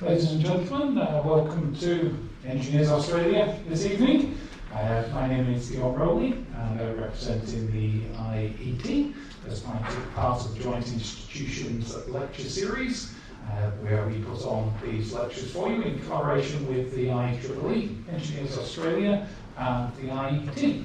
Ladies and gentlemen, welcome to Engineers Australia this evening. My name is Ian Rowley and I'm representing the IET as part of the Joint Institutions Lecture Series, where we put on these lectures for you in collaboration with the IEEE, Engineers Australia and the IET.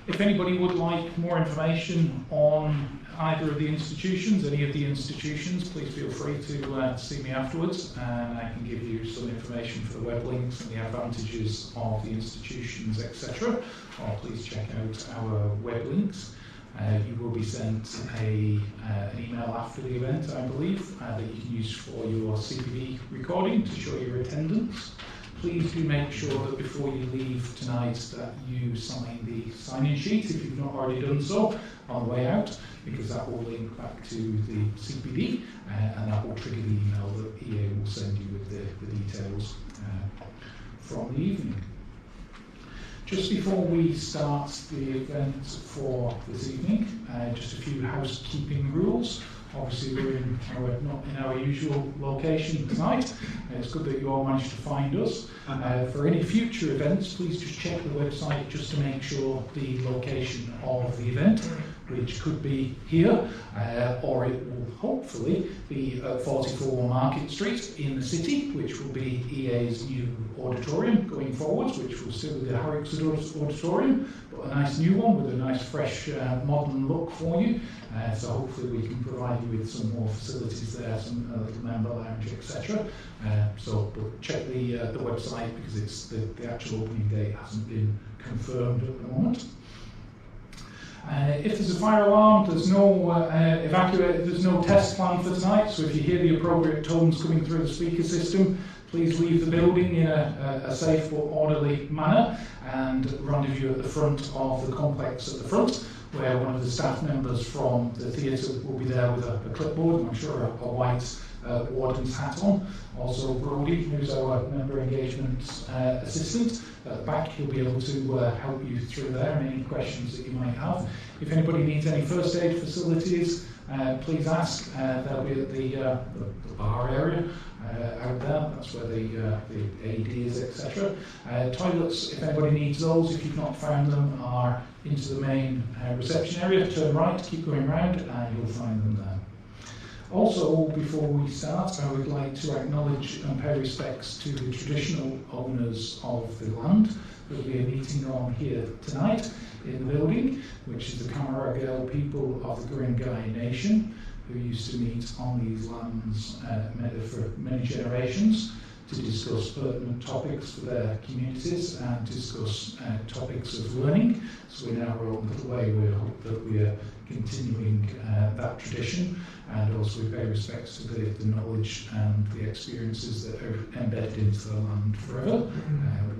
If anybody would like more information on either of the institutions, any of the institutions, please feel free to see me afterwards and I can give you some information for the web links and the advantages of the institutions, etc. Or please check out our web links. You will be sent an email after the event, I believe, that you can use for your CPD recording to show your attendance. Please do make sure that before you leave tonight that you sign the sign-in sheet if you've not already done so on the way out, because that will link back to the CPD and that will trigger the email that EA will send you with the details from the evening. Just before we start the event for this evening, just a few housekeeping rules. Obviously we're not in our usual location tonight. It's good that you all managed to find us. For any future events, please just check the website just to make sure the location of the event, which could be here, or it will hopefully be at 44 Market Street in the city, which will be EA's new auditorium going forwards, which will still be the Harrix Auditorium, but a nice new one with a nice fresh modern look for you. So hopefully we can provide you with some more facilities there, some little member lounge, etc. But check the website because it's the actual opening date hasn't been confirmed at the moment. If there's a fire alarm, there's no there's no test plan for tonight, so if you hear the appropriate tones coming through the speaker system, please leave the building in a safe but orderly manner and rendezvous at the front of the complex at the front, where one of the staff members from the theatre will be there with a clipboard and I'm sure a white warden's hat on. Also Brody, who's our member engagement assistant at the back, he'll be able to help you through there and any questions that you might have. If anybody needs any first aid facilities, please ask. They'll be at the bar area out there. That's where the AD is, etc. Toilets, if anybody needs those, if you've not found them, are into the main reception area. Turn right, keep going round, and you'll find them there. Also, before we start, I would like to acknowledge and pay respects to the traditional owners of the land. There will be a meeting on here tonight in the building, which is the Camaragal people of the Guringai Nation, who used to meet on these lands for many generations to discuss pertinent topics for their communities and discuss topics of learning. So in our own little way, we hope that we are continuing that tradition, and also we pay respects to the knowledge and the experiences that are embedded into the land forever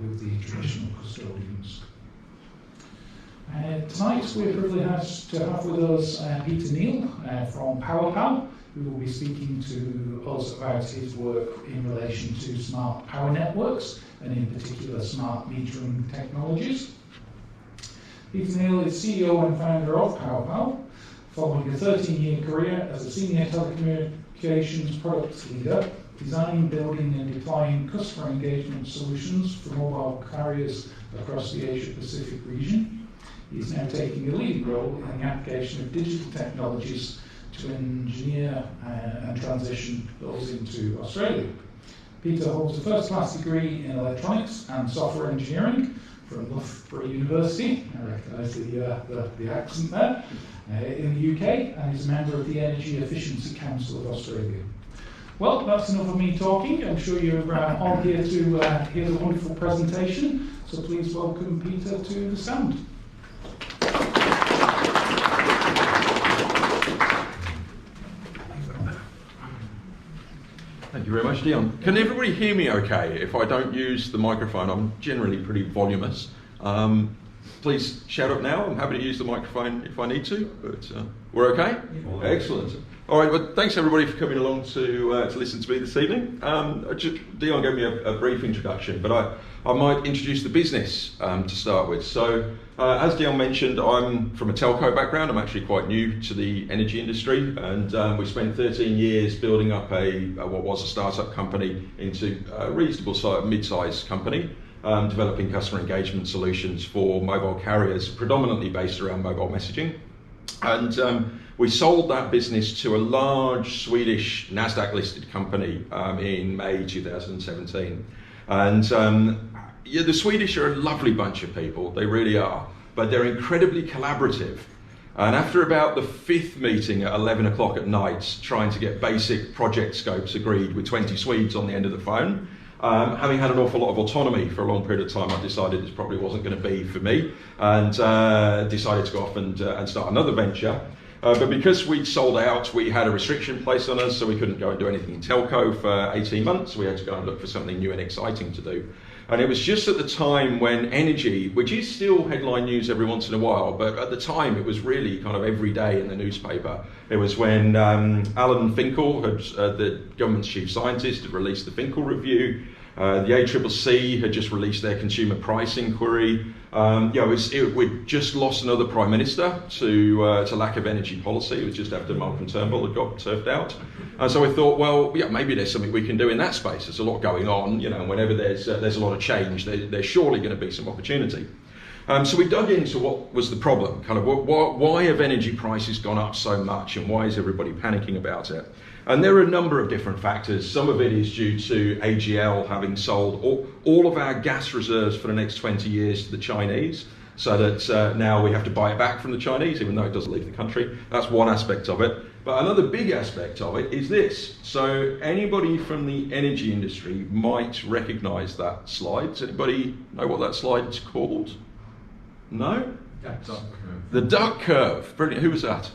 with the traditional custodians. Tonight we're privileged to have with us Peter Neal from PowerPal, who will be speaking to us about his work in relation to smart power networks and in particular smart metering technologies. Peter Neal is CEO and founder of PowerPal, following a 13-year career as a senior telecommunications product leader, designing, building and deploying customer engagement solutions for mobile carriers across the Asia-Pacific region. He is now taking a leading role in the application of digital technologies to engineer and transition those into Australia. Peter holds a first-class degree in electronics and software engineering from Loughborough University, I recognise the accent there, in the UK, and is a member of the Energy Efficiency Council of Australia. Well, that's enough of me talking. I'm sure you're all here to hear the wonderful presentation, so please welcome Peter to the stand. Thank you very much, Dion. Can everybody hear me okay? If I don't use the microphone, I'm generally pretty voluminous. please shout up now. I'm happy to use the microphone if I need to, but we're okay? Yeah. Excellent. All right, well, thanks everybody for coming along to listen to me this evening. Dion gave me a brief introduction, but I might introduce the business to start with. So, as Dion mentioned, I'm from a telco background. I'm actually quite new to the energy industry, and we spent 13 years building up what was a startup company into a reasonable mid-sized company, developing customer engagement solutions for mobile carriers, predominantly based around mobile messaging. And we sold that business to a large Swedish Nasdaq-listed company in May 2017. And the Swedish are a lovely bunch of people, they really are, but they're incredibly collaborative. And after about the 5th meeting at 11 o'clock at night, trying to get basic project scopes agreed with 20 Swedes on the end of the phone, having had an awful lot of autonomy for a long period of time, I decided this probably wasn't going to be for me, and decided to go off and start another venture. But because we'd sold out, we had a restriction placed on us, so we couldn't go and do anything in telco for 18 months. We had to go and look for something new and exciting to do. And it was just at the time when energy, which is still headline news every once in a while, but at the time it was really kind of every day in the newspaper. It was when Alan Finkel, the government's chief scientist, had released the Finkel Review. The ACCC had just released their consumer price inquiry. We'd just lost another prime minister to lack of energy policy. It was just after Malcolm Turnbull had got turfed out. And so I thought, well, yeah, maybe there's something we can do in that space. There's a lot going on, and whenever there's a lot of change, there's surely going to be some opportunity. So we dug into what was the problem, kind of why have energy prices gone up so much, and why is everybody panicking about it? And there are a number of different factors. Some of it is due to AGL having sold all of our gas reserves for the next 20 years to the Chinese, so that now we have to buy it back from the Chinese, even though it doesn't leave the country. That's one aspect of it. But another big aspect of it is this. So anybody from the energy industry might recognise that slide. Does anybody know what that slide's called? No? Duck curve. The duck curve. Brilliant. Who was that?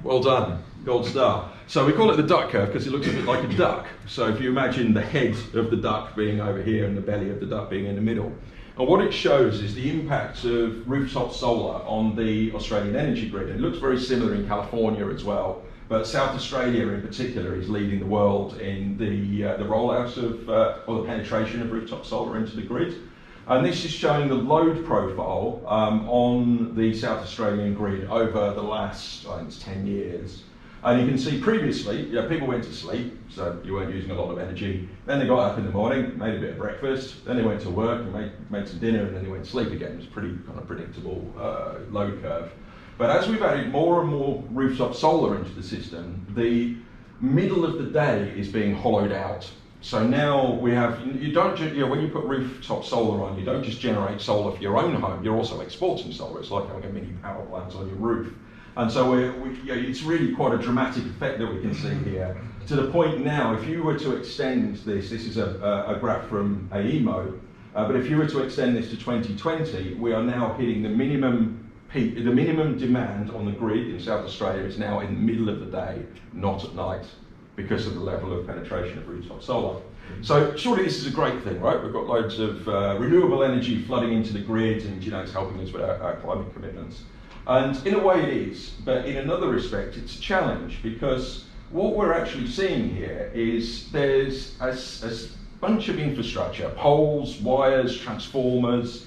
Well done. Gold star. So we call it the duck curve because it looks a bit like a duck. So if you imagine the head of the duck being over here and the belly of the duck being in the middle. And what it shows is the impact of rooftop solar on the Australian energy grid. It looks very similar in California as well, but South Australia in particular is leading the world in the rollout of, or the penetration of rooftop solar into the grid. And this is showing the load profile on the South Australian grid over the last, I think it's 10 years. And you can see previously, people went to sleep, so you weren't using a lot of energy. Then they got up in the morning, made a bit of breakfast, then they went to work and made some dinner, and then they went to sleep again. It was pretty kind of predictable load curve. But as we've added more and more rooftop solar into the system, the middle of the day is being hollowed out. So now we have, when you put rooftop solar on, you don't just generate solar for your own home, you're also exporting solar. It's like having a mini power plant on your roof. And so it's really quite a dramatic effect that we can see here. To the point now, if you were to extend this is a graph from AEMO, but if you were to extend this to 2020, we are now hitting the minimum peak, the minimum demand on the grid in South Australia is now in the middle of the day, not at night, because of the level of penetration of rooftop solar. So surely this is a great thing, right? We've got loads of renewable energy flooding into the grid, and it's helping us with our climate commitments. And in a way it is, but in another respect it's a challenge, because what we're actually seeing here is there's a bunch of infrastructure, poles, wires, transformers,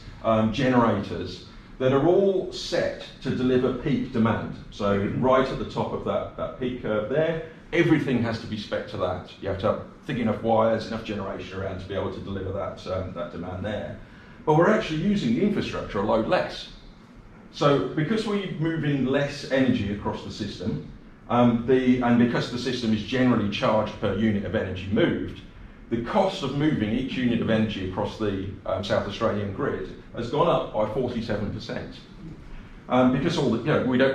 generators, that are all set to deliver peak demand. So right at the top of that peak curve there, everything has to be spec to that. You have to have thick enough wires, enough generation around to be able to deliver that demand there. But we're actually using the infrastructure a load less. So because we're moving less energy across the system, and because the system is generally charged per unit of energy moved, the cost of moving each unit of energy across the South Australian grid has gone up by 47%. Because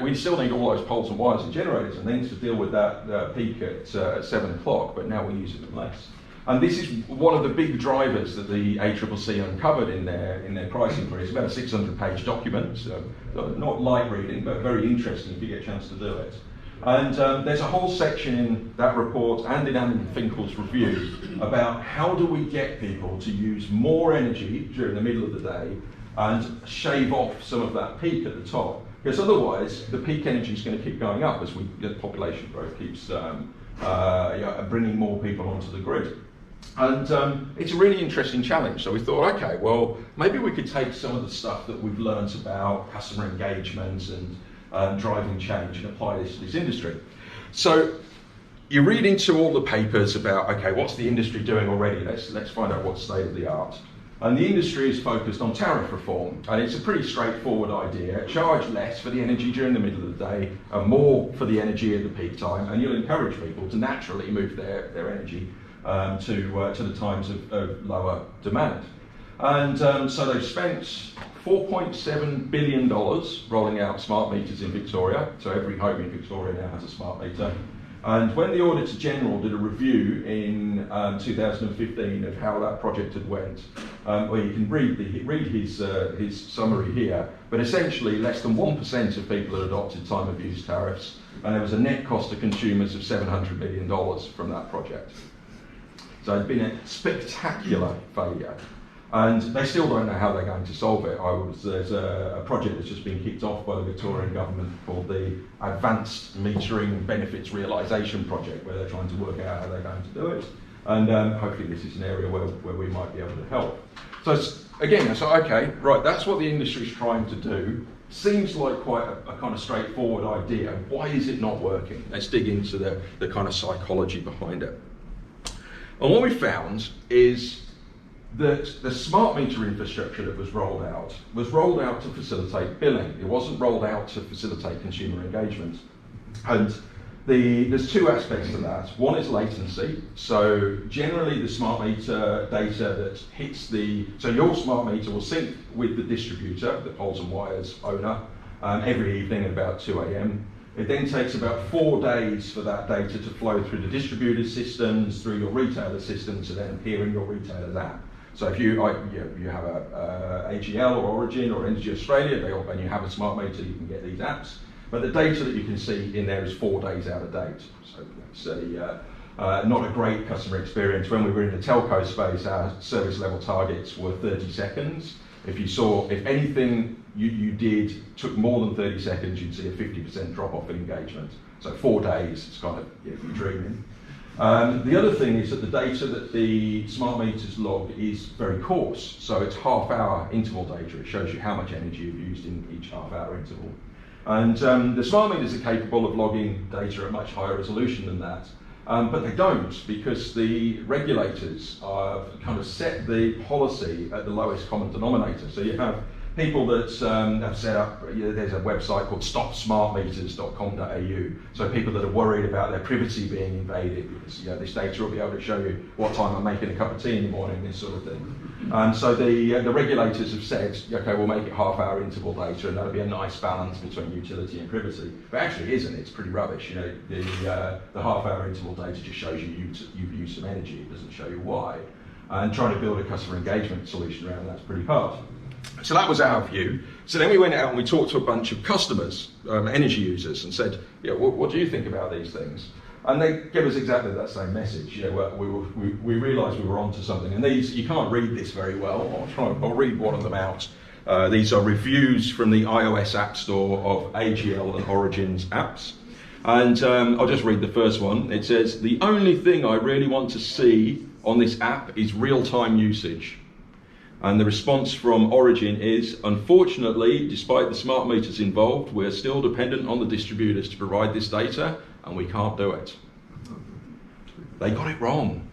we still need all those poles and wires and generators and things to deal with that peak at 7 o'clock, but now we're using them less. And this is one of the big drivers that the ACCC uncovered in their price inquiry. It's about a 600-page document, so not light reading, but very interesting if you get a chance to do it. And there's a whole section in that report and in Alan Finkel's review about how do we get people to use more energy during the middle of the day and shave off some of that peak at the top. Because otherwise, the peak energy is going to keep going up as the population growth keeps bringing more people onto the grid. And it's a really interesting challenge. So we thought, okay, well, maybe we could take some of the stuff that we've learned about customer engagement and driving change and apply this to this industry. So you read into all the papers about, okay, what's the industry doing already? Let's find out what's state of the art. And the industry is focused on tariff reform, and it's a pretty straightforward idea. Charge less for the energy during the middle of the day and more for the energy at the peak time, and you'll encourage people to naturally move their energy to the times of lower demand. And so they've spent $4.7 billion rolling out smart meters in Victoria. So every home in Victoria now has a smart meter. And when the Auditor General did a review in 2015 of how that project had went, well, you can read his summary here, but essentially less than 1% of people had adopted time of use tariffs, and there was a net cost to consumers of $700 million from that project. So it's been a spectacular failure. And they still don't know how they're going to solve it. There's a project that's just been kicked off by the Victorian government called the Advanced Metering Benefits Realisation Project, where they're trying to work out how they're going to do it. And hopefully this is an area where we might be able to help. So again, I thought, okay, right, that's what the industry's trying to do. Seems like quite a kind of straightforward idea. Why is it not working? Let's dig into the kind of psychology behind it. And what we found is that the smart meter infrastructure that was rolled out to facilitate billing. It wasn't rolled out to facilitate consumer engagement. And there's two aspects to that. One is latency. So generally the smart meter data that hits so your smart meter will sync with the distributor, the poles and wires owner, every evening at about 2 a.m. It then takes about 4 days for that data to flow through the distributor systems, through your retailer systems, and then appear in your retailer's app. So if you have a AGL or Origin or Energy Australia, and you have a smart meter, you can get these apps. But the data that you can see in there is 4 days out of date. So it's not a great customer experience. When we were in the telco space, our service level targets were 30 seconds. If anything you did took more than 30 seconds, you'd see a 50% drop off in engagement. So 4 days, it's kind of, you're dreaming. The other thing is that the data that the smart meters log is very coarse, so it's half-hour interval data. It shows you how much energy you've used in each half-hour interval. And the smart meters are capable of logging data at much higher resolution than that, but they don't, because the regulators kind of set the policy at the lowest common denominator. So you have people that have set up, there's a website called stopsmartmeters.com.au. So people that are worried about their privacy being invaded, because this data will be able to show you what time I'm making a cup of tea in the morning, this sort of thing. And so the regulators have said, okay, we'll make it half-hour interval data, and that'll be a nice balance between utility and privacy. But actually it isn't, it's pretty rubbish. The half-hour interval data just shows you've used some energy, it doesn't show you why. And trying to build a customer engagement solution around that's pretty hard. So that was our view. So then we went out and we talked to a bunch of customers, energy users, and said, what do you think about these things? And they gave us exactly that same message. We realised we were onto something. And these, you can't read this very well. I'll read one of them out. These are reviews from the iOS App Store of AGL and Origin's apps. And I'll just read the first one. It says, "The only thing I really want to see on this app is real-time usage." And the response from Origin is, "Unfortunately, despite the smart meters involved, we're still dependent on the distributors to provide this data, and we can't do it." They got it wrong.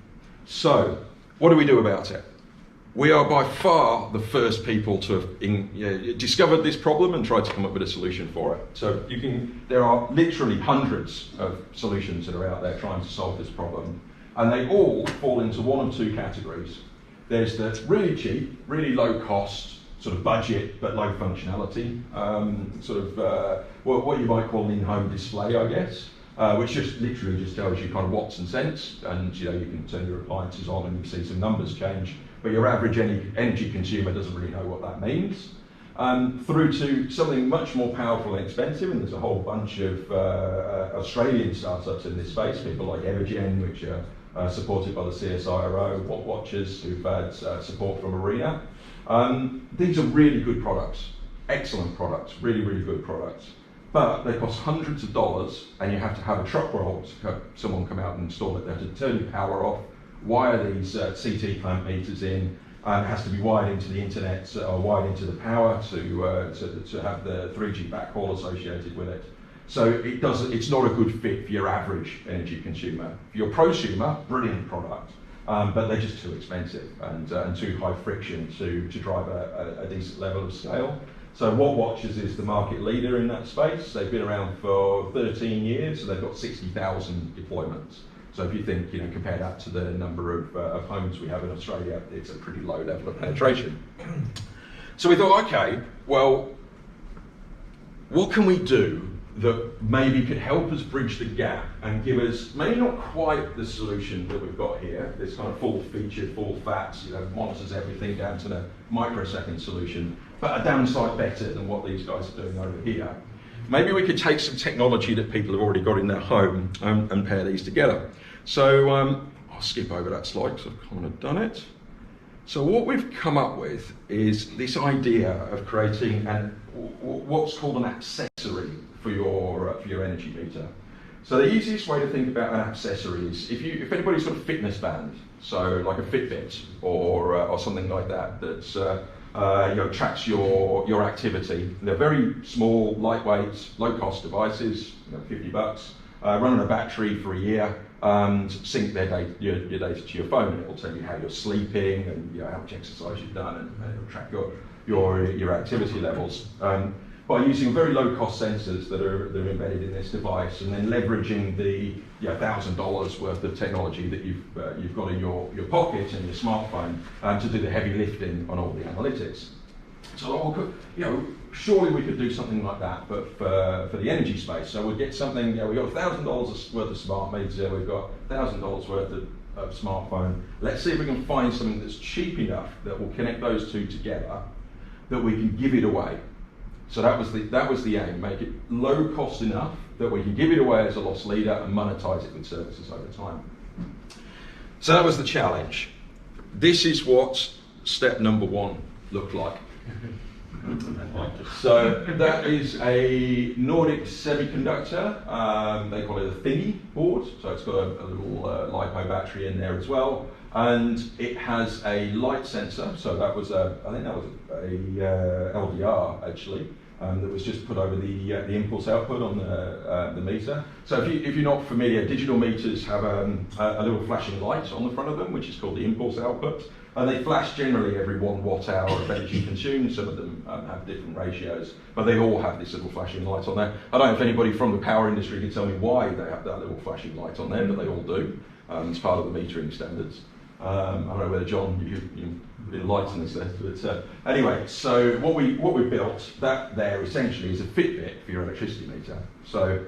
So, what do we do about it? We are by far the first people to have discovered this problem and tried to come up with a solution for it. So there are literally hundreds of solutions that are out there trying to solve this problem, and they all fall into one of two categories. There's the really cheap, really low cost, sort of budget but low functionality, what you might call an in-home display, I guess, which just literally just tells you kind of watts and cents, and you can turn your appliances on and you see some numbers change, but your average energy consumer doesn't really know what that means. Through to something much more powerful and expensive, and there's a whole bunch of Australian startups in this space, people like Evie, which are supported by the CSIRO, Watt Watchers, who've had support from Arena. These are really good products, excellent products, really, really good products. But they cost hundreds of dollars, and you have to have a truck roll to have someone come out and install it. They have to turn the power off, wire these CT clamp meters in, and it has to be wired into the internet or wired into the power to have the 3G backhaul associated with it. So it's not a good fit for your average energy consumer. For your prosumer, brilliant product, but they're just too expensive and too high friction to drive a decent level of scale. So Watt Watchers is the market leader in that space. They've been around for 13 years, so they've got 60,000 deployments. So if you think, compare that to the number of homes we have in Australia, it's a pretty low level of penetration. So we thought, okay, well, what can we do that maybe could help us bridge the gap and give us, maybe not quite the solution that we've got here, this kind of full-featured, full-fat, monitors everything down to the microsecond solution, but a downside better than what these guys are doing over here. Maybe we could take some technology that people have already got in their home and pair these together. So I'll skip over that slide because I've kind of done it. So what we've come up with is this idea of creating what's called an accessory for your energy meter. So the easiest way to think about an accessory is if anybody's got a fitness band, so like a Fitbit or something like that tracks your activity. They're very small, lightweight, low-cost devices, $50, run on a battery for a year, and sync your data to your phone. It will tell you how you're sleeping and how much exercise you've done, and it'll track your activity levels. By using very low-cost sensors that are embedded in this device, and then leveraging the $1,000 worth of technology that you've got in your pocket and your smartphone to do the heavy lifting on all the analytics. So, surely we could do something like that, but for the energy space. So we'd get something. We've got $1,000 worth of smart meter. We've got $1,000 worth of smartphone. Let's see if we can find something that's cheap enough that will connect those two together, that we can give it away. So that was the aim, make it low cost enough that we can give it away as a loss leader and monetize it with services over time. So that was the challenge. This is what step number 1 looked like. So that is a Nordic semiconductor. They call it a thingy board. So it's got a little LiPo battery in there as well. And it has a light sensor. So I think that was a LDR actually. That was just put over the impulse output on the meter. So if you're not familiar, digital meters have a little flashing light on the front of them, which is called the impulse output. And they flash generally every 1 watt hour of energy consumed. Some of them have different ratios, but they all have this little flashing light on there. I don't know if anybody from the power industry can tell me why they have that little flashing light on there, but they all do. It's part of the metering standards. I don't know whether John, you enlighten us there, but anyway, so what we built, that there essentially is a Fitbit for your electricity meter. So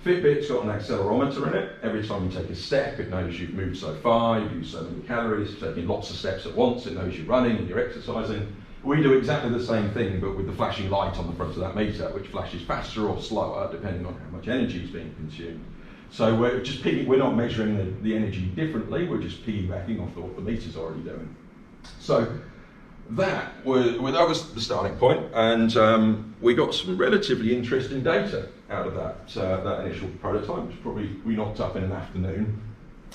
Fitbit's got an accelerometer in it. Every time you take a step, it knows you've moved so far, you've used so many calories, you're taking lots of steps at once, it knows you're running and you're exercising. We do exactly the same thing, but with the flashing light on the front of that meter, which flashes faster or slower, depending on how much energy is being consumed. So we're not measuring the energy differently, we're just piggybacking off what the meter's already doing. So that was the starting point, and we got some relatively interesting data out of that initial prototype, which probably we knocked up in an afternoon.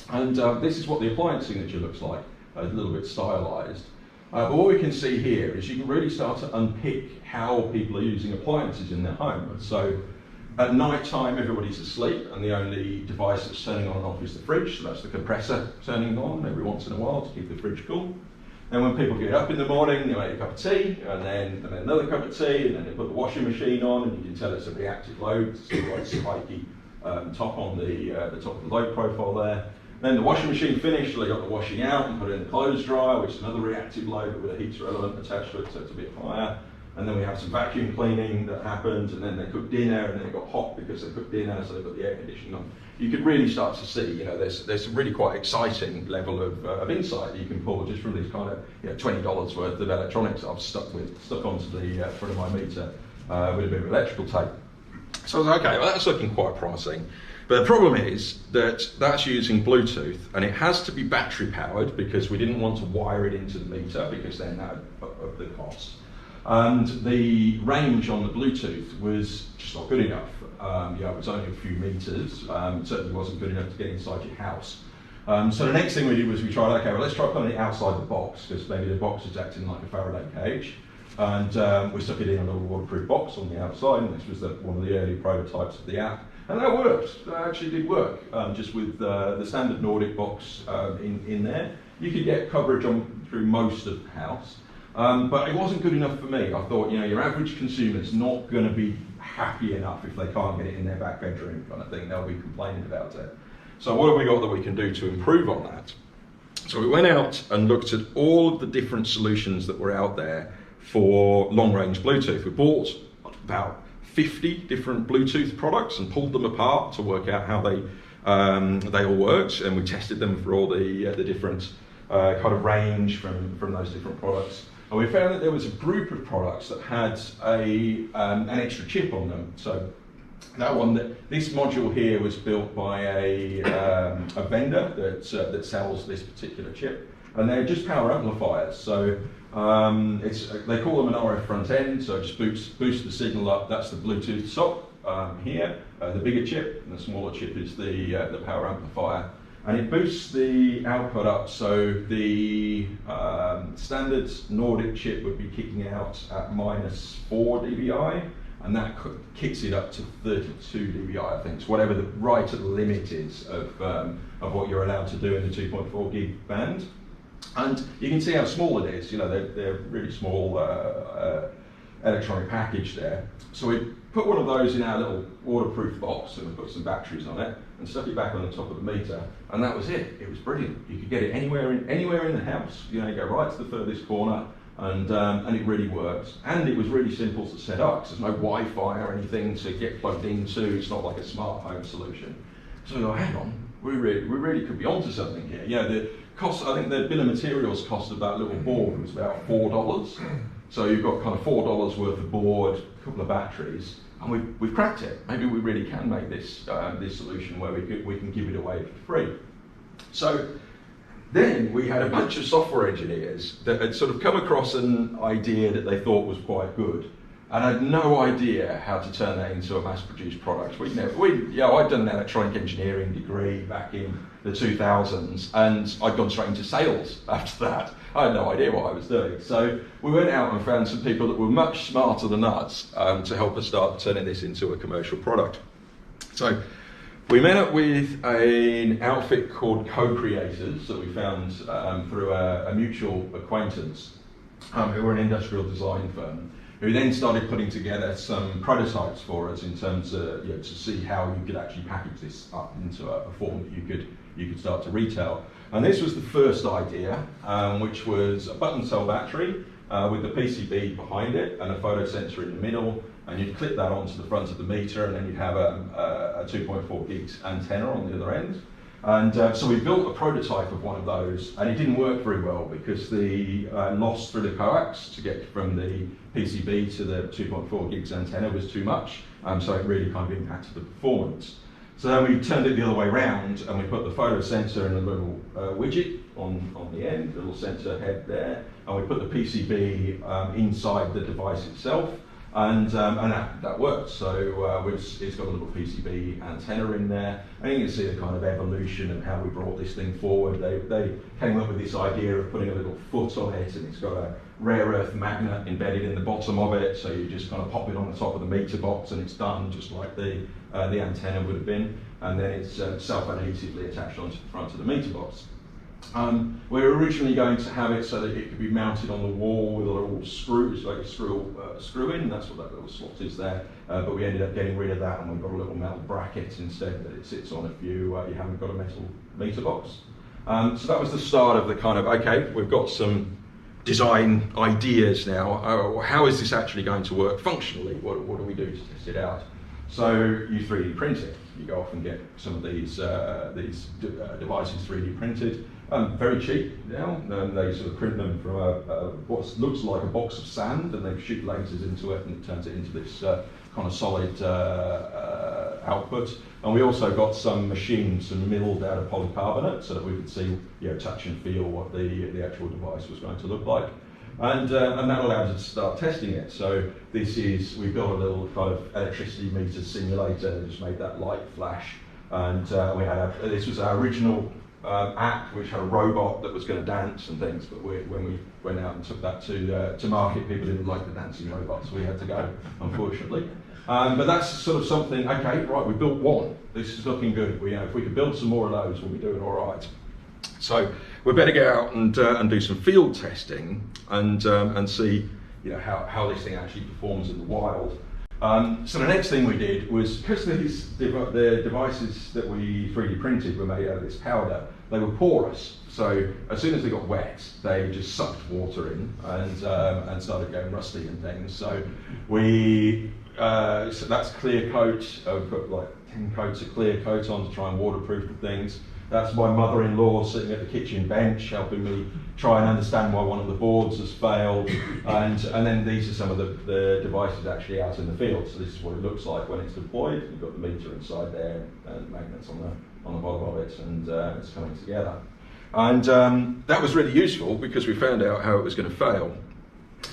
And this is what the appliance signature looks like, a little bit stylized. But what we can see here is you can really start to unpick how people are using appliances in their home. So at night time, everybody's asleep, and the only device that's turning on and off is the fridge, so that's the compressor turning on every once in a while to keep the fridge cool. And when people get up in the morning, they make a cup of tea, and then another cup of tea, and then they put the washing machine on, and you can tell it's a reactive load. It's got quite spiky top on the top of the load profile there. Then the washing machine finished, so they got the washing out and put it in the clothes dryer, which is another reactive load but with a heater element attached to it, so it's a bit higher. And then we have some vacuum cleaning that happened, and then they cooked dinner, and then it got hot because they cooked dinner, so they put the air conditioning on. You could really start to see, there's some really quite exciting level of insight that you can pull just from these kind of $20 worth of electronics I've stuck onto the front of my meter with a bit of electrical tape. So I was like, okay, well that's looking quite promising. But the problem is that that's using Bluetooth, and it has to be battery powered because we didn't want to wire it into the meter, because then that would up the cost. And the range on the Bluetooth was just not good enough. It was only a few meters. It certainly wasn't good enough to get inside your house. So the next thing we did was we tried, okay, well, let's try putting it outside the box, because maybe the box is acting like a Faraday cage. And we stuck it in a little waterproof box on the outside, and this was one of the early prototypes of the app. And that worked. That actually did work. Just with the standard Nordic box in there, you could get coverage through most of the house. But it wasn't good enough for me. I thought, your average consumer's not going to be happy enough if they can't get it in their back bedroom, kind of thing. They'll be complaining about it. So what have we got that we can do to improve on that? So we went out and looked at all of the different solutions that were out there for long-range Bluetooth. We bought about 50 different Bluetooth products and pulled them apart to work out how they all worked, and we tested them for all the different kind of range from those different products. And we found that there was a group of products that had an extra chip on them. So this module here was built by a vendor that sells this particular chip, and they're just power amplifiers. So they call them an RF front end, so it just boosts the signal up. That's the Bluetooth SOC here. The bigger chip, and the smaller chip is the power amplifier. And it boosts the output up, so the standard Nordic chip would be kicking out at -4 dBi, and that kicks it up to 32 dBi, I think. So whatever the right at the limit is of what you're allowed to do in the 2.4 gig band. And you can see how small it is. They're really small electronic package there. So we put one of those in our little waterproof box, and we put some batteries on it and stuck it back on the top of the meter, and that was it. It was brilliant. You could get it anywhere in the house. You go right to the furthest corner, and it really works. And it was really simple to set up, because there's no Wi-Fi or anything to get plugged into. It's not like a smart home solution. So we thought, hang on, we really could be onto something here. The cost, I think the bill of materials cost of that little board was about $4. So you've got kind of $4 worth of board, a couple of batteries, and we've cracked it. Maybe we really can make this solution where we can give it away for free. So then we had a bunch of software engineers that had sort of come across an idea that they thought was quite good, and had no idea how to turn that into a mass-produced product. I'd done an electronic engineering degree back in the 2000s, and I'd gone straight into sales after that. I had no idea what I was doing. So we went out and found some people that were much smarter than us to help us start turning this into a commercial product. So we met up with an outfit called Co-Creators that we found through a mutual acquaintance, who were an industrial design firm, who then started putting together some prototypes for us in terms of to see how you could actually package this up into a form that you could start to retail. And this was the first idea, which was a button cell battery with the PCB behind it and a photo sensor in the middle, and you'd clip that onto the front of the meter, and then you'd have a 2.4 gigs antenna on the other end. And so we built a prototype of one of those, and it didn't work very well because the loss through the coax to get from the PCB to the 2.4 gigs antenna was too much, so it really kind of impacted the performance. So then we turned it the other way around, and we put the photo sensor in a little widget on the end, a little sensor head there, and we put the PCB inside the device itself, and that worked. So it's got a little PCB antenna in there, and you can see the kind of evolution of how we brought this thing forward. They came up with this idea of putting a little foot on it, and it's got a rare earth magnet embedded in the bottom of it, so you just kind of pop it on the top of the meter box and it's done just like the antenna would have been, and then it's self-adhesively attached onto the front of the meter box. We were originally going to have it so that it could be mounted on the wall with a little screw, it's like a screw in, that's what that little slot is there, but we ended up getting rid of that, and we've got a little metal bracket instead that it sits on if you haven't got a metal meter box. So that was the start of the kind of, okay, we've got some design ideas now. How is this actually going to work functionally? What do we do to test it out? So you 3D print it. You go off and get some of these devices 3D printed. Very cheap now. They sort of print them from what looks like a box of sand, and they shoot lasers into it, and it turns it into this kind of solid output. And we also got some machines and milled out of polycarbonate so that we could see, touch and feel what the actual device was going to look like. And that allowed us to start testing it. So we built a little kind of electricity meter simulator that just made that light flash. And this was our original app, which had a robot that was going to dance and things. But when we went out and took that to market, people didn't like the dancing robots, so we had to go, unfortunately. But that's sort of something. Okay, right, we built one. This is looking good. If we could build some more of those, we'll be doing all right. So we better go out and do some field testing and see how this thing actually performs in the wild. So the next thing we did was, because the devices that we 3D printed were made out of this powder, they were porous. So as soon as they got wet, they just sucked water in and started going rusty and things. So so that's clear coat. We've got like 10 coats of clear coat on to try and waterproof the things. That's my mother-in-law sitting at the kitchen bench helping me try and understand why one of the boards has failed. And then these are some of the devices actually out in the field. So this is what it looks like when it's deployed. You've got the meter inside there and magnets on the bottom of it, and it's coming together. And that was really useful because we found out how it was going to fail.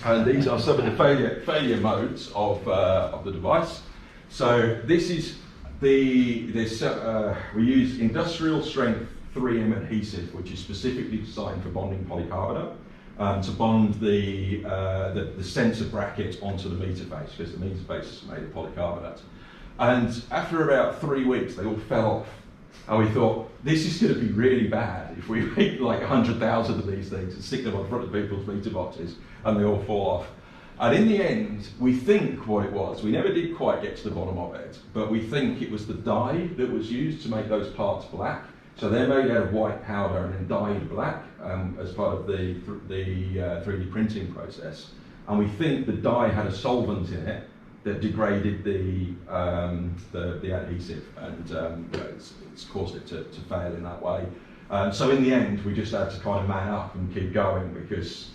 And these are some of the failure modes of the device. So this is we use industrial strength 3M adhesive, which is specifically designed for bonding polycarbonate to bond the sensor bracket onto the meter face, because the meter face is made of polycarbonate. And after about 3 weeks, they all fell off. And we thought, this is going to be really bad if we make like 100,000 of these things and stick them on front of people's meter boxes and they all fall off. And in the end, we think what it was, we never did quite get to the bottom of it, but we think it was the dye that was used to make those parts black. So they're made out of white powder and then dyed black as part of the 3D printing process. And we think the dye had a solvent in it that degraded the adhesive, and it's caused it to fail in that way. So in the end, we just had to kind of man up and keep going, because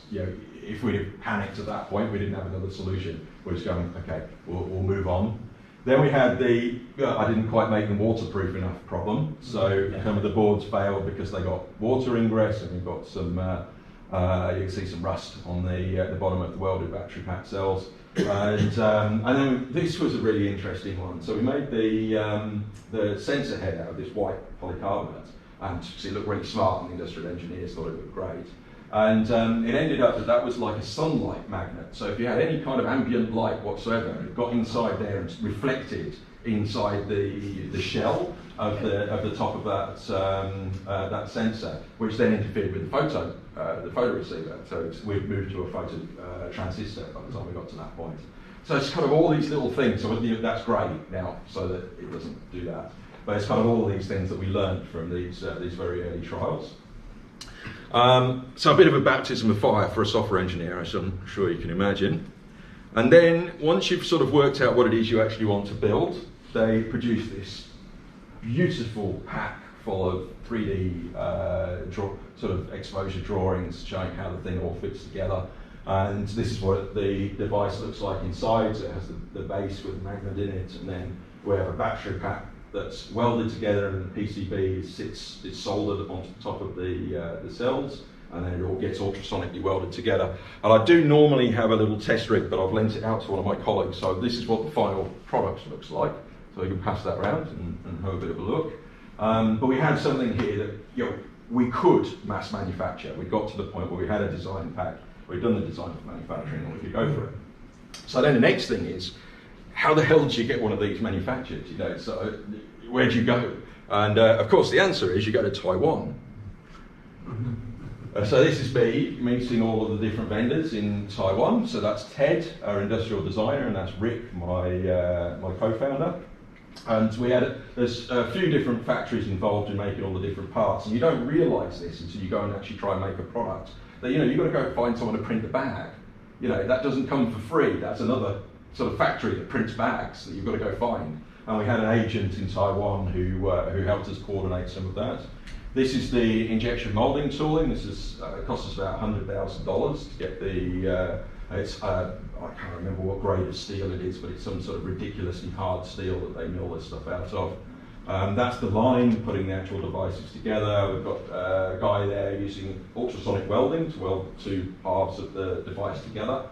if we'd have panicked at that point, we didn't have another solution. We're just going, okay, we'll move on. Then we had I didn't quite make them waterproof enough problem. So some of the boards failed because they got water ingress, and we've got some, you can see some rust on the bottom of the welded battery pack cells. And then this was a really interesting one. So we made the sensor head out of this white polycarbonate, and it looked really smart, and the industrial engineers thought it looked great. And it ended up that was like a sunlight magnet. So if you had any kind of ambient light whatsoever, it got inside there and reflected inside the shell of the top of that sensor, which then interfered with the photo receiver. So we've moved to a photo transistor by the time we got to that point. So it's kind of all these little things. So that's great now, so that it doesn't do that. But it's kind of all these things that we learned from these very early trials. So a bit of a baptism of fire for a software engineer, as I'm sure you can imagine. And then once you've sort of worked out what it is you actually want to build, they produce this beautiful pack full of 3D sort of exposure drawings showing how the thing all fits together. And this is what the device looks like inside. So it has the base with a magnet in it, and then we have a battery pack that's welded together, and the PCB it's soldered on top of the cells, and then it all gets ultrasonically welded together. And I do normally have a little test rig, but I've lent it out to one of my colleagues, so this is what the final product looks like. So you can pass that around and have a bit of a look. But we had something here that we could mass manufacture. We got to the point where we had a design pack, we'd done the design for manufacturing, and we could go for it. So then the next thing is, how the hell did you get one of these manufactured? So where'd you go? And of course the answer is you go to Taiwan. So this is me meeting all of the different vendors in Taiwan. So that's Ted, our industrial designer, and that's Rick, my co-founder. And there's a few different factories involved in making all the different parts, and you don't realise this until you go and actually try and make a product. That you've got to go find someone to print the bag. That doesn't come for free. That's another sort of factory that prints bags that you've got to go find. And we had an agent in Taiwan who helped us coordinate some of that. This is the injection molding tooling. This is cost us about $100,000 to get It's, I can't remember what grade of steel it is, but it's some sort of ridiculously hard steel that they mill this stuff out of. That's the line putting the actual devices together. We've got a guy there using ultrasonic welding to weld two halves of the device together.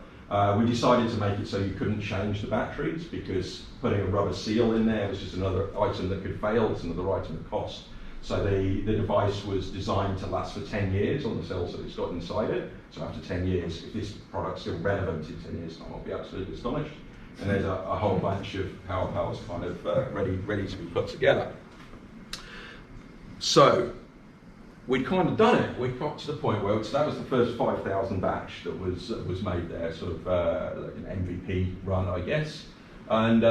We decided to make it so you couldn't change the batteries, because putting a rubber seal in there was just another item that could fail. It's another item of cost. So the device was designed to last for 10 years on the cells that it's got inside it. So after 10 years, if this product's still relevant in 10 years time, I'll be absolutely astonished. And there's a whole bunch of power powers kind of ready to be put together. So we'd kind of done it. We got to the point where, so that was the first 5,000 batch that was made there, sort of like an MVP run, I guess. And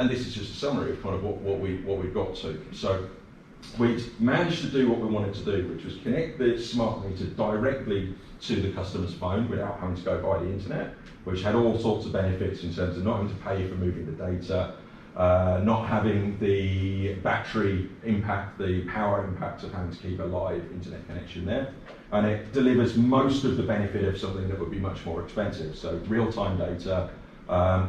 this is just a summary of kind of what we got to. So we managed to do what we wanted to do, which was connect the smart meter directly to the customer's phone without having to go by the internet, which had all sorts of benefits in terms of not having to pay for moving the data, not having the battery impact, the power impact of having to keep a live internet connection there. And it delivers most of the benefit of something that would be much more expensive. So real-time data,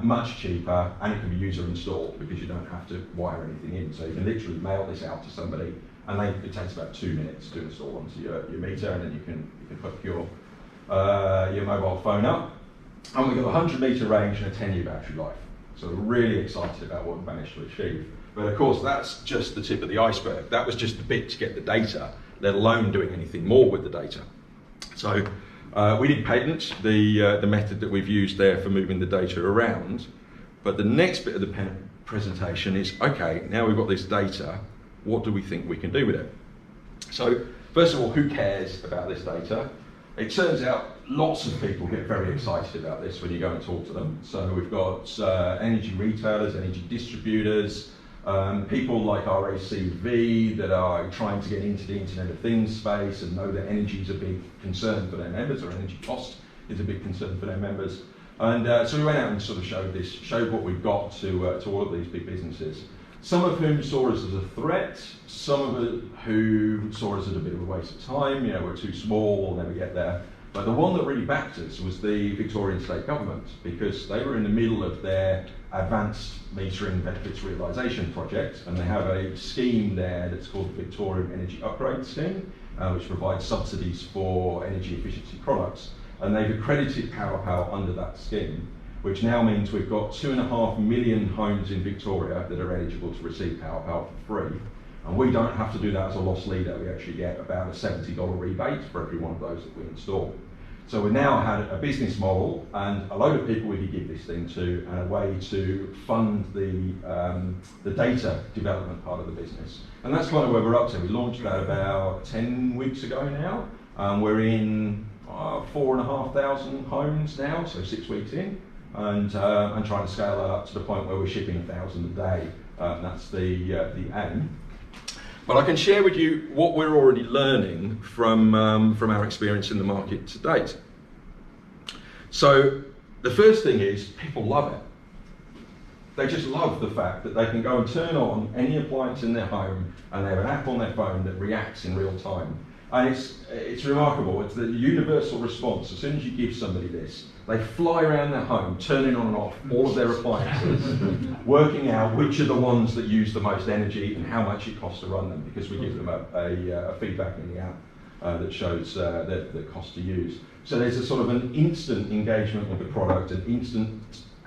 much cheaper, and it can be user installed because you don't have to wire anything in. So you can literally mail this out to somebody, and it takes about 2 minutes to install onto your meter, and then you can hook your mobile phone up. And we've got a 100 metre range and a 10-year battery life. So we're really excited about what we've managed to achieve. But of course, that's just the tip of the iceberg. That was just the bit to get the data, let alone doing anything more with the data. So we did patent the method that we've used there for moving the data around. But the next bit of the presentation is, okay, now we've got this data, what do we think we can do with it? So first of all, who cares about this data? It turns out lots of people get very excited about this when you go and talk to them. So we've got energy retailers, energy distributors, people like RACV that are trying to get into the Internet of Things space and know that energy is a big concern for their members, or energy cost is a big concern for their members. And so we went out and sort of showed what we've got to all of these big businesses. Some of whom saw us as a threat, some of who saw us as a bit of a waste of time, we're too small, we'll never get there. But the one that really backed us was the Victorian State Government, because they were in the middle of their advanced metering benefits realisation project, and they have a scheme there that's called the Victorian Energy Upgrade Scheme, which provides subsidies for energy efficiency products. And they've accredited Power under that scheme, which now means we've got 2.5 million homes in Victoria that are eligible to receive Power for free. And we don't have to do that as a loss leader. We actually get about a $70 rebate for every one of those that we install. So we now had a business model and a load of people we could give this thing to, and a way to fund the data development part of the business. And that's kind of where we're up to. We launched that about 10 weeks ago now. We're in 4,500 homes now, so 6 weeks in. And trying to scale that up to the point where we're shipping 1,000 a day. That's the aim. But I can share with you what we're already learning from our experience in the market to date. So the first thing is people love it. They just love the fact that they can go and turn on any appliance in their home and they have an app on their phone that reacts in real time. And it's remarkable. It's the universal response. As soon as you give somebody this, they fly around their home, turning on and off all of their appliances, working out which are the ones that use the most energy and how much it costs to run them, because we give them a feedback in the app that shows the cost to use. So there's a sort of an instant engagement with the product, an instant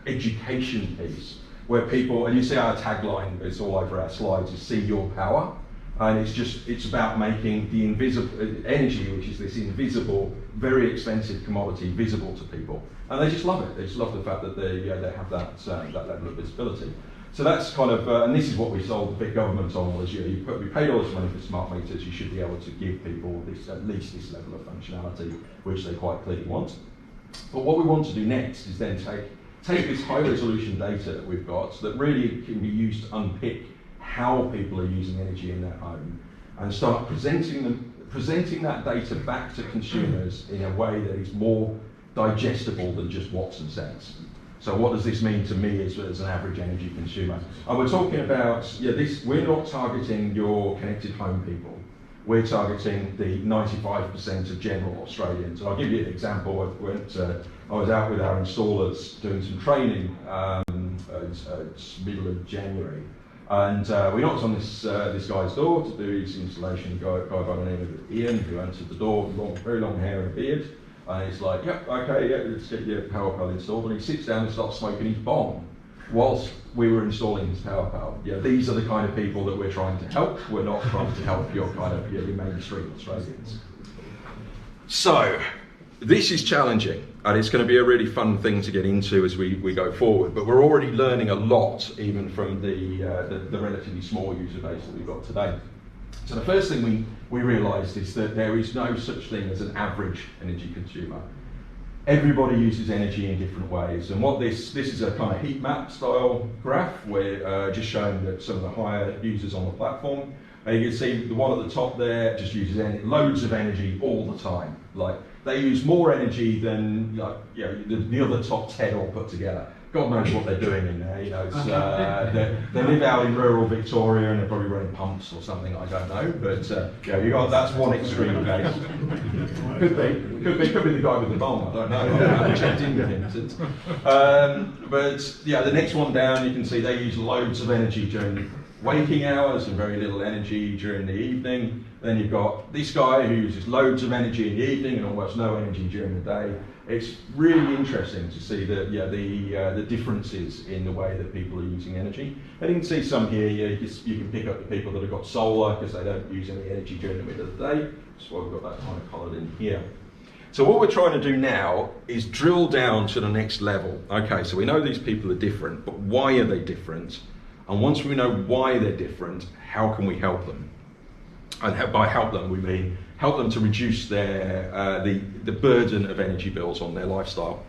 education piece, where people, and you see our tagline, it's all over our slides, is see your power. And it's about making the invisible energy, which is this invisible, very expensive commodity, visible to people. And they just love it. They just love the fact that they have that level of visibility. So that's kind of, and this is what we sold the big government on, was we paid all this money for smart meters, you should be able to give people at least this level of functionality, which they quite clearly want. But what we want to do next is then take this high resolution data that we've got, so that really can be used to unpick how people are using energy in their home, and start presenting that data back to consumers in a way that is more digestible than just watts and cents. So what does this mean to me as an average energy consumer? And we're talking about, we're not targeting your connected home people. we're targeting the 95% of general Australians. And I'll give you an example. I was out with our installers doing some training it's middle of January, and we knocked on this guy's door to do his installation. A guy by the name of Ian, who answered the door, very long hair and beard, and he's like, "Yep, okay, yeah, let's get your power panel installed." And he sits down and starts smoking his bong whilst we were installing his power panel. Yeah, these are the kind of people that we're trying to help. We're not trying to help your mainstream Australians. So this is challenging, and it's going to be a really fun thing to get into as we go forward. But we're already learning a lot, even from the relatively small user base that we've got today. So the first thing we realised is that there is no such thing as an average energy consumer. Everybody uses energy in different ways, and what this is a kind of heat map style graph. We're just showing that some of the higher users on the platform. And you can see the one at the top there just uses loads of energy all the time. Like, they use more energy than the other top 10 all put together. God knows what they're doing in there. They live out in rural Victoria and they're probably running pumps or something. I don't know, but that's one extreme case. Could be the guy with the bomb. I don't know. I haven't checked in with him. But the next one down, you can see they use loads of energy during waking hours and very little energy during the evening. Then you've got this guy who uses loads of energy in the evening and almost no energy during the day. It's really interesting to see the differences in the way that people are using energy. And you can see some here. You can pick up the people that have got solar because they don't use any energy during the middle of the day. That's why we've got that kind of coloured in here. So what we're trying to do now is drill down to the next level. Okay, so we know these people are different, but why are they different? And once we know why they're different, how can we help them? And by help them, we mean help them to reduce their the burden of energy bills on their lifestyle.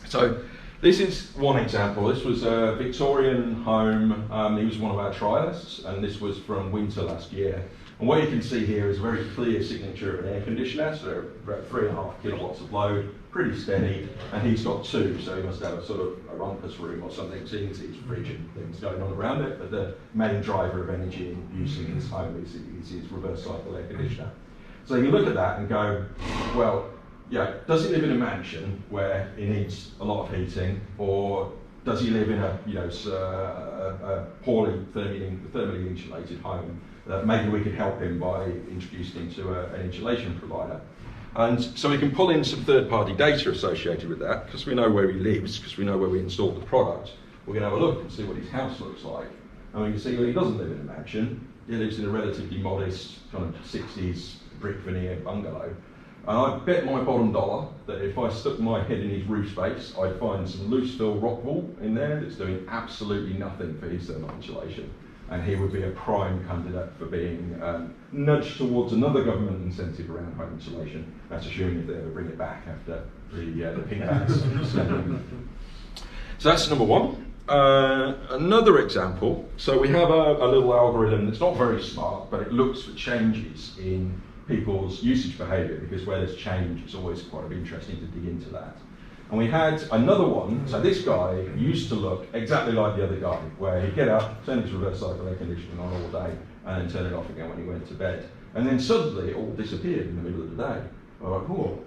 So this is one example. This was a Victorian home. He was one of our trialists, and this was from winter last year. And what you can see here is a very clear signature of an air conditioner. So about 3.5 kilowatts of load, pretty steady, and he's got two, so he must have a sort of a rumpus room or something, so you can see his fridge and things going on around it. But the main driver of energy in using his home is his reverse cycle air conditioner. So you look at that and go, well, does he live in a mansion where he needs a lot of heating, or does he live in a poorly thermally insulated home? Maybe we could help him by introducing him to an insulation provider. And so we can pull in some third-party data associated with that, because we know where he lives, because we know where we installed the product. We're going to have a look and see what his house looks like. And we can see, well, he doesn't live in a mansion. He lives in a relatively modest, kind of 60s brick veneer bungalow. And I bet my bottom dollar that if I stuck my head in his roof space, I'd find some loose fill rock wool in there that's doing absolutely nothing for his thermal insulation. And he would be a prime candidate for being nudged towards another government incentive around home insulation. That's assuming if they ever bring it back after the pink bans. So that's number one. Another example. So we have a little algorithm that's not very smart, but it looks for changes in people's usage behaviour, because where there's change, it's always quite interesting to dig into that. And we had another one. So this guy used to look exactly like the other guy, where he'd get up, turn his reverse cycle air conditioning on all day, and then turn it off again when he went to bed. And then suddenly it all disappeared in the middle of the day. I was like, oh,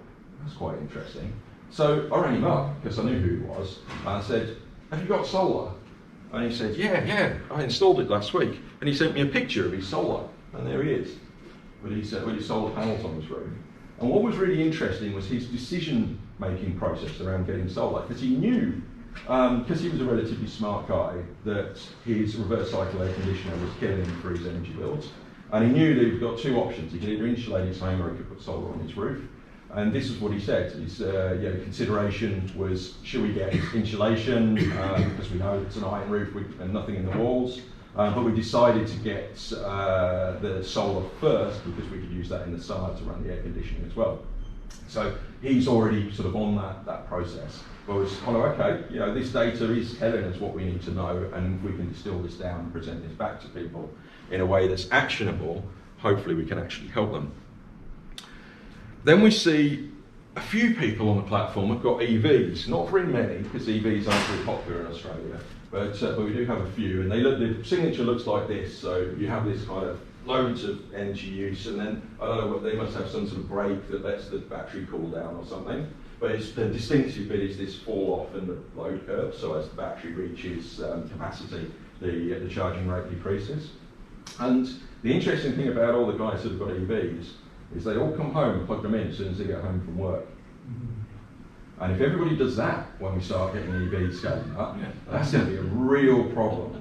that's quite interesting. So I rang him up, because I knew who he was, and I said, have you got solar? And he said, yeah, I installed it last week. And he sent me a picture of his solar, and there he is, with his solar panels on his roof. And what was really interesting was his decision-making process around getting solar, because he knew, because he was a relatively smart guy, that his reverse cycle air conditioner was killing him for his energy bills. And he knew that he'd got two options. He could either insulate his home or he could put solar on his roof. And this is what he said. His consideration was, should we get insulation, because we know it's an iron roof and nothing in the walls. But we decided to get the solar first, because we could use that in the summer to run the air conditioning as well. So he's already sort of on that process. But it's kind of, okay, this data is telling us what we need to know, and we can distill this down and present this back to people in a way that's actionable. Hopefully we can actually help them. Then we see a few people on the platform have got EVs, not very many, because EVs aren't very popular in Australia. But we do have a few, and the signature looks like this. So you have this kind of loads of energy use, and then I don't know what they must have some sort of brake that lets the battery cool down or something. But the distinctive bit is this fall off in the load curve. So as the battery reaches capacity, the charging rate decreases. And the interesting thing about all the guys that have got EVs is they all come home and plug them in as soon as they get home from work. And if everybody does that when we start getting EVs scaling up, that's going to be a real problem.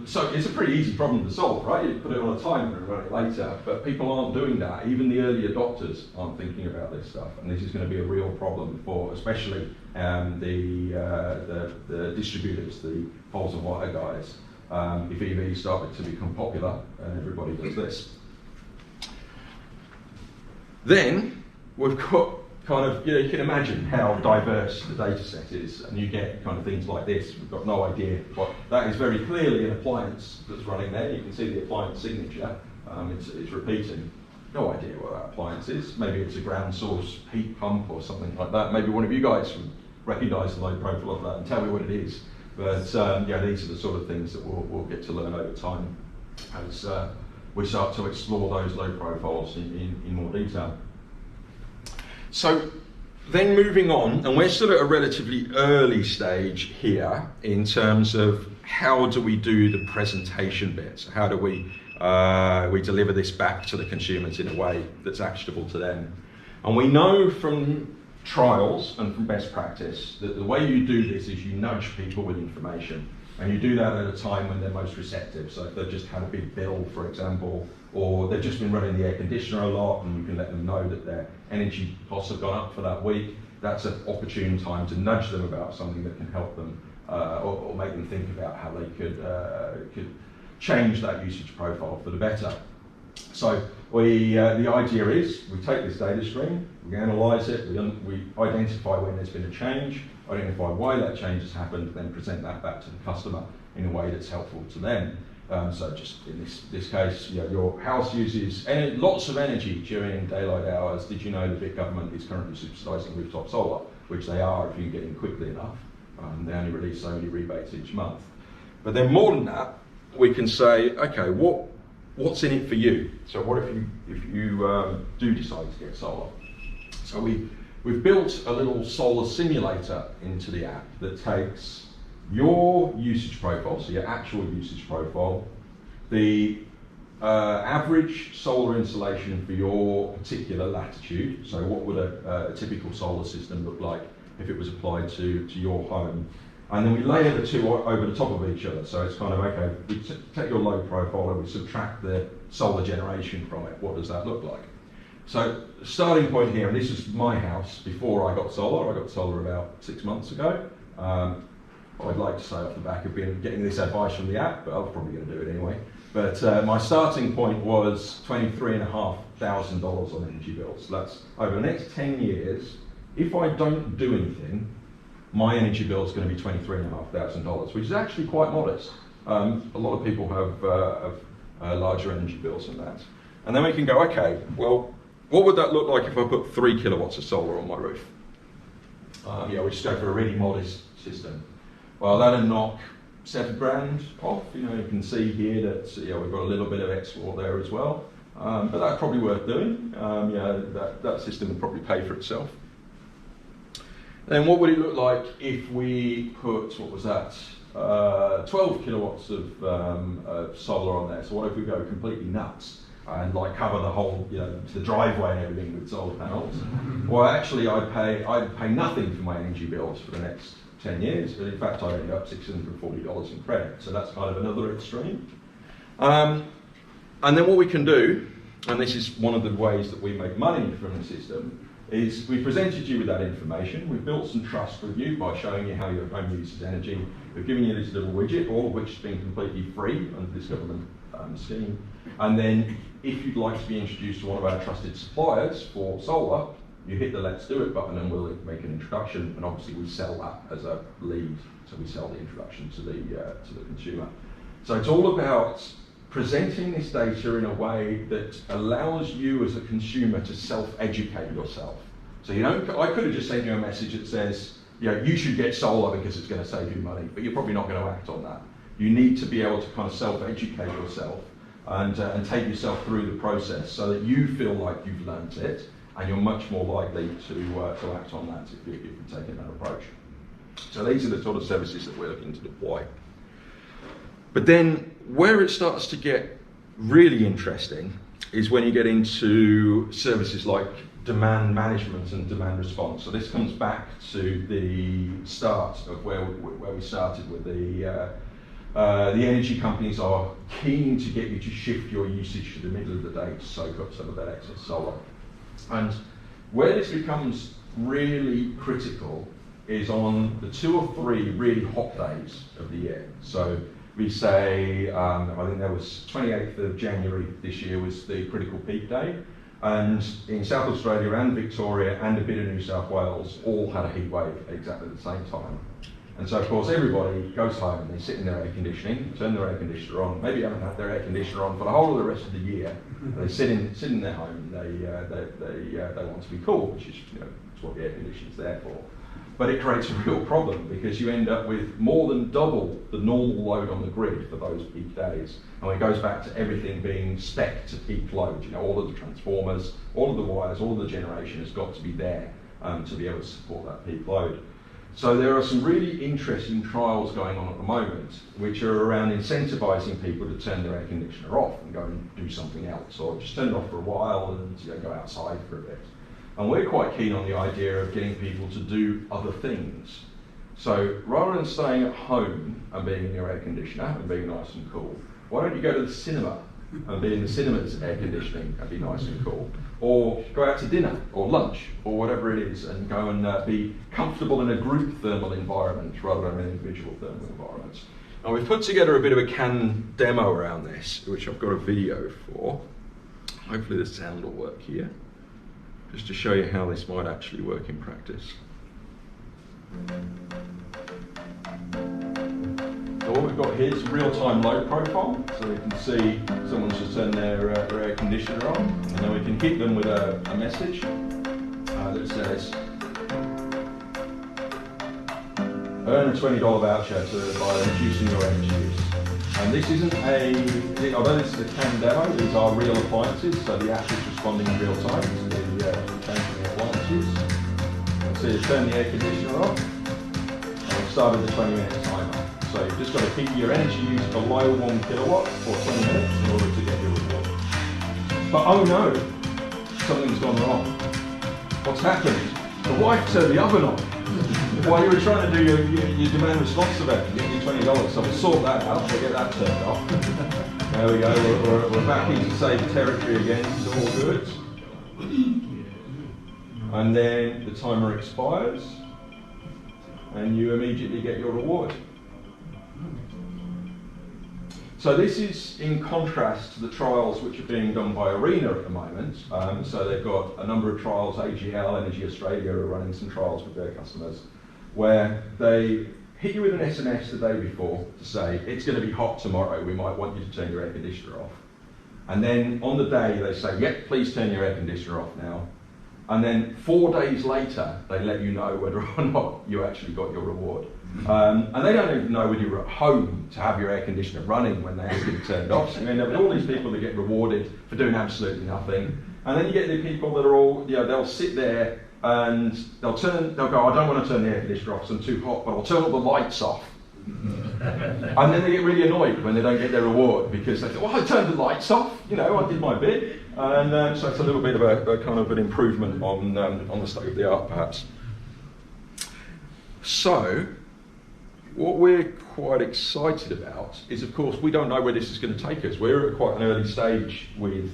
So it's a pretty easy problem to solve, right? You put it on a timer and run it later, but people aren't doing that. Even the early adopters aren't thinking about this stuff, and this is going to be a real problem for especially the distributors, the poles and wire guys. If EVs start to become popular and everybody does this. Then we've got kind of, you can imagine how diverse the data set is, and you get kind of things like this. We've got no idea, but that is very clearly an appliance that's running there. You can see the appliance signature. It's repeating. No idea what that appliance is. Maybe it's a ground source heat pump or something like that. Maybe one of you guys would recognise the load profile of that and tell me what it is. But these are the sort of things that we'll get to learn over time as we start to explore those load profiles in more detail. So then moving on, and we're still at a relatively early stage here in terms of how do we do the presentation bits? How do we deliver this back to the consumers in a way that's actionable to them? And we know from trials and from best practice that the way you do this is you nudge people with information, and you do that at a time when they're most receptive. So if they've just had a big bill, for example, or they've just been running the air conditioner a lot, and you can let them know that their energy costs have gone up for that week, that's an opportune time to nudge them about something that can help them or make them think about how they could change that usage profile for the better. So the idea is we take this data stream, we analyse it, we identify when there's been a change, identify why that change has happened, then present that back to the customer in a way that's helpful to them. So just in this case, your house uses lots of energy during daylight hours. Did you know the big government is currently subsidising rooftop solar, which they are if you can get in quickly enough. They only release so many rebates each month. But then more than that, we can say, okay, what's in it for you? So what if you do decide to get solar? So we've built a little solar simulator into the app that takes your usage profile, so your actual usage profile, the average solar installation for your particular latitude, so what would a typical solar system look like if it was applied to your home, and then we layer the two over the top of each other. So it's kind of, okay, we take your load profile and we subtract the solar generation from it. What does that look like? So starting point here, and this is my house before I got solar. I got solar about 6 months ago. I'd like to say off the back of getting this advice from the app, but I was probably going to do it anyway. But my starting point was $23,500 on energy bills. That's over the next 10 years. If I don't do anything, my energy bill is going to be $23,500, which is actually quite modest. A lot of people have larger energy bills than that. And then we can go, okay, well, what would that look like if I put 3 kilowatts of solar on my roof? We just go for a really modest system. Well, that'll knock $7,000 off. You can see here that we've got a little bit of export there as well. But that's probably worth doing. That system would probably pay for itself. Then what would it look like if we put, 12 kilowatts of solar on there? So what if we go completely nuts and cover the whole, the driveway and everything with solar panels? Well, actually, I'd pay nothing for my energy bills for the next 10 years, but in fact I end up $640 in credit. So that's kind of another extreme. And then what we can do, and this is one of the ways that we make money from the system, is we presented you with that information. We've built some trust with you by showing you how your home uses energy. We've given you this little widget, all of which has been completely free under this government scheme. And then if you'd like to be introduced to one of our trusted suppliers for solar, you hit the Let's Do It button and we'll make an introduction, and obviously we sell that as a lead, so we sell the introduction to the consumer. So it's all about presenting this data in a way that allows you as a consumer to self-educate yourself. So I could have just sent you a message that says, you should get solar because it's going to save you money, but you're probably not going to act on that. You need to be able to kind of self-educate yourself and take yourself through the process so that you feel like you've learnt it, and you're much more likely to act on that if you're taking that approach. So these are the sort of services that we're looking to deploy. But then where it starts to get really interesting is when you get into services like demand management and demand response. So this comes back to the start of where we started with the energy companies are keen to get you to shift your usage to the middle of the day to soak up some of that excess solar. And where this becomes really critical is on the 2 or 3 really hot days of the year. So we say, I think that was 28th of January this year was the critical peak day. And in South Australia and Victoria and a bit of New South Wales all had a heat wave at exactly the same time. And so of course everybody goes home and they sit in their air conditioning, turn their air conditioner on, maybe haven't had their air conditioner on for the whole of the rest of the year. They sit in their home, they want to be cool, which is, it's what the air conditioner's there for. But it creates a real problem because you end up with more than double the normal load on the grid for those peak days. And it goes back to everything being spec to peak load. All of the transformers, all of the wires, all of the generation has got to be there to be able to support that peak load. So there are some really interesting trials going on at the moment, which are around incentivising people to turn their air conditioner off and go and do something else, or just turn it off for a while and go outside for a bit. And we're quite keen on the idea of getting people to do other things. So rather than staying at home and being in your air conditioner and being nice and cool, why don't you go to the cinema and be in the cinema's air conditioning and be nice and cool? Or go out to dinner or lunch or whatever it is and go and be comfortable in a group thermal environment rather than an individual thermal environment. And we've put together a bit of a CAN demo around this, which I've got a video for. Hopefully the sound will work here, just to show you how this might actually work in practice. So what we've got here is a real-time load profile, so we can see someone's just turned their air conditioner on, and then we can hit them with a message that says, earn a $20 voucher by reducing your energy use. And this isn't although this is a CAN demo, these are real appliances, so the app is responding in real time to the changing the appliance use. So you turn the air conditioner off, and we've started the 20-minute timer. So you've just got to keep your energy use below 1 kilowatt for 20 minutes in order to get your reward. But oh no, something's gone wrong. What's happened? The wife turned the oven on while you were trying to do your demand response event and get your $20. So we'll sort that out, we'll get that turned off. There we go, we're back into safe territory again, it's all good. And then the timer expires and you immediately get your reward. So this is in contrast to the trials which are being done by Arena at the moment. So they've got a number of trials, AGL, Energy Australia are running some trials with their customers, where they hit you with an SMS the day before to say, it's going to be hot tomorrow, we might want you to turn your air conditioner off. And then on the day they say, yep, please turn your air conditioner off now. And then 4 days later, they let you know whether or not you actually got your reward. And they don't even know whether you're at home to have your air conditioner running when they ask you to turn it off. So you end up with all these people that get rewarded for doing absolutely nothing. And then you get the people that are all, they'll sit there and they'll go, I don't want to turn the air conditioner off because I'm too hot, but I'll turn all the lights off. And then they get really annoyed when they don't get their reward because they think, well, I turned the lights off, I did my bit. And so it's a little bit of a kind of an improvement on the state of the art, perhaps. So, what we're quite excited about is, of course, we don't know where this is going to take us. We're at quite an early stage with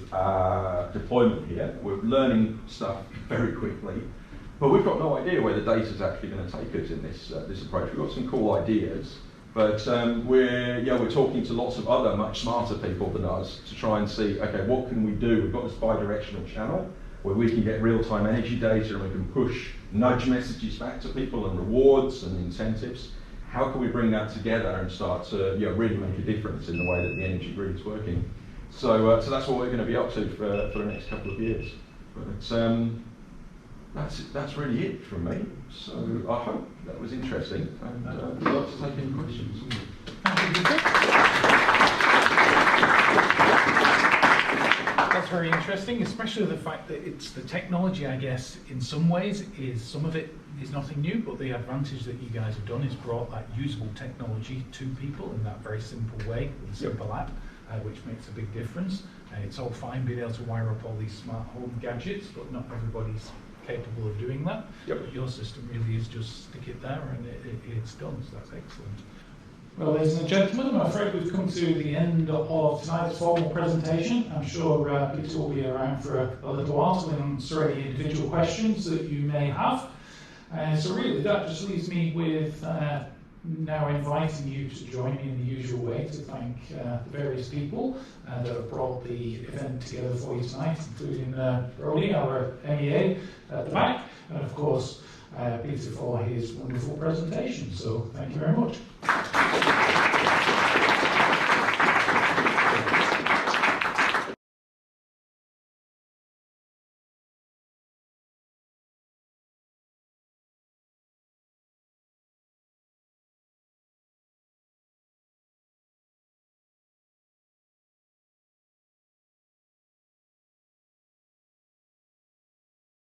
deployment here. We're learning stuff very quickly, but we've got no idea where the data is actually going to take us in this approach. We've got some cool ideas, but we're talking to lots of other much smarter people than us to try and see, okay, what can we do? We've got this bi-directional channel where we can get real-time energy data and we can push nudge messages back to people and rewards and incentives. How can we bring that together and start to really make a difference in the way that the energy grid is working? So that's what we're going to be up to for the next couple of years. But that's really it from me. So I hope that was interesting, and I'd love to take any questions. very interesting, especially the fact that it's the technology, I guess, in some ways, some of it is nothing new, but the advantage that you guys have done is brought that usable technology to people in that very simple way, with a simple app, which makes a big difference. It's all fine being able to wire up all these smart home gadgets, but not everybody's capable of doing that. But your system really is just stick it there and it's done, so that's excellent. Well, ladies and gentlemen, I'm afraid we've come to the end of tonight's formal presentation. I'm sure Peter will be around for a little while to answer any individual questions that you may have. So really, that just leaves me with now inviting you to join me in the usual way to thank the various people that have brought the event together for you tonight, including Brody, our MEA at the back, and of course Peter for his wonderful presentation. So thank you very much.